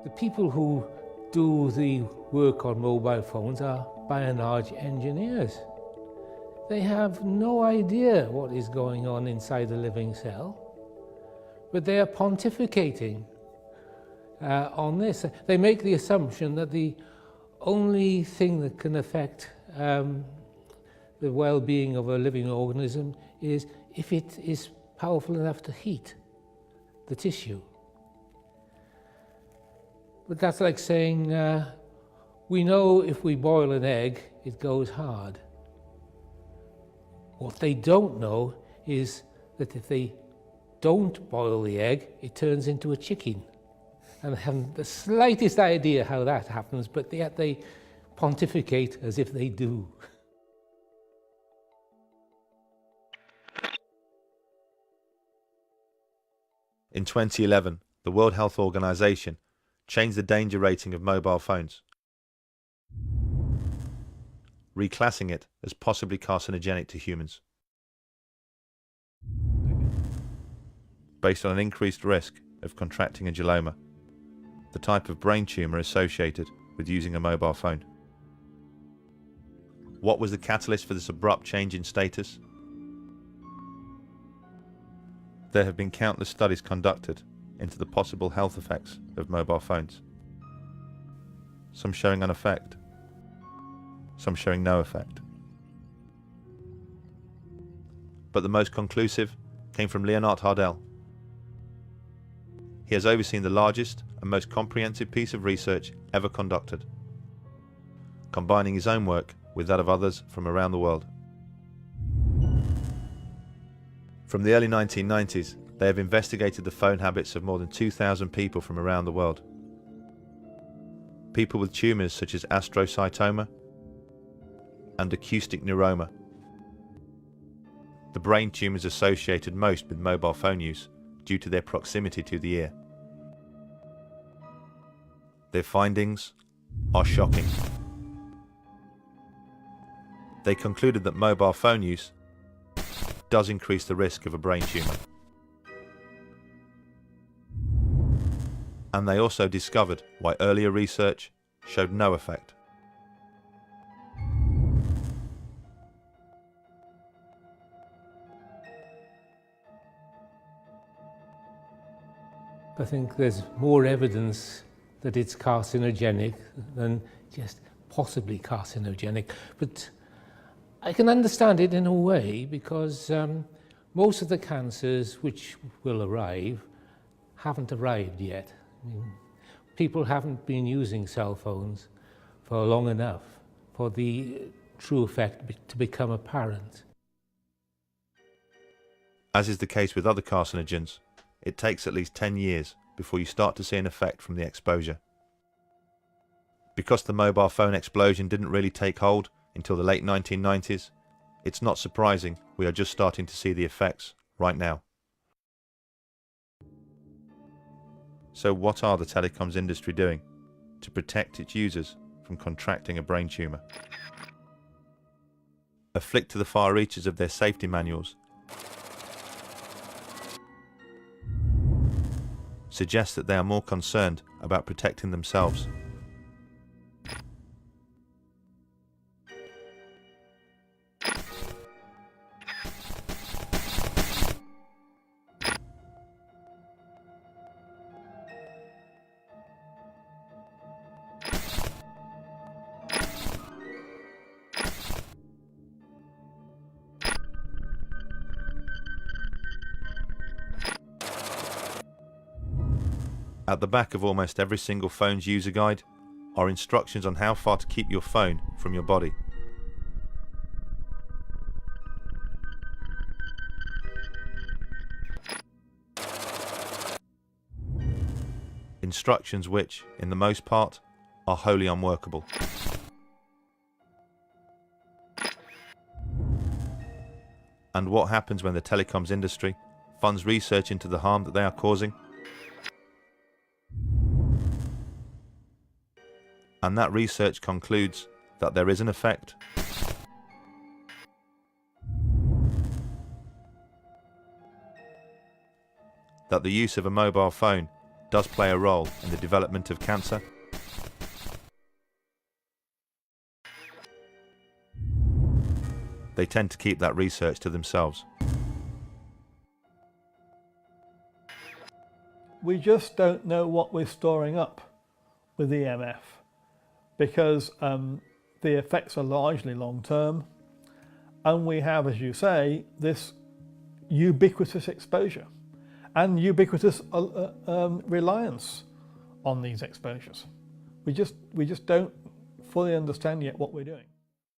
The people who do the work on mobile phones are, by and large, engineers. They have no idea what is going on inside a living cell, but they are pontificating on this. They make the assumption that the only thing that can affect the well-being of a living organism is if it is powerful enough to heat the tissue. But that's like saying, we know if we boil an egg, it goes hard. What they don't know is that if they don't boil the egg, it turns into a chicken. And they haven't the slightest idea how that happens, but yet they pontificate as if they do. In 2011, the World Health Organization changed the danger rating of mobile phones, reclassing it as possibly carcinogenic to humans, based on an increased risk of contracting a glioma, the type of brain tumor associated with using a mobile phone. What was the catalyst for this abrupt change in status? There have been countless studies conducted into the possible health effects of mobile phones, some showing an effect, some showing no effect. But the most conclusive came from Leonard Hardell. He has overseen the largest and most comprehensive piece of research ever conducted, combining his own work with that of others from around the world. From the early 1990s, they have investigated the phone habits of more than 2,000 people from around the world. People with tumours such as astrocytoma and acoustic neuroma, the brain tumours associated most with mobile phone use due to their proximity to the ear. Their findings are shocking. They concluded that mobile phone use does increase the risk of a brain tumour. And they also discovered why earlier research showed no effect. I think there's more evidence that it's carcinogenic than just possibly carcinogenic. But I can understand it in a way because most of the cancers which will arrive haven't arrived yet. I mean, people haven't been using cell phones for long enough for the true effect to become apparent. As is the case with other carcinogens, it takes at least 10 years before you start to see an effect from the exposure. Because the mobile phone explosion didn't really take hold until the late 1990s, it's not surprising we are just starting to see the effects right now. So what are the telecoms industry doing to protect its users from contracting a brain tumour? A flick to the far reaches of their safety manuals suggests that they are more concerned about protecting themselves. At the back of almost every single phone's user guide are instructions on how far to keep your phone from your body. Instructions which, in the most part, are wholly unworkable. And what happens when the telecoms industry funds research into the harm that they are causing? And that research concludes that there is an effect. That the use of a mobile phone does play a role in the development of cancer, they tend to keep that research to themselves. We just don't know what we're storing up with EMF because the effects are largely long-term, and we have, as you say, this ubiquitous exposure and ubiquitous reliance on these exposures. We just don't fully understand yet what we're doing.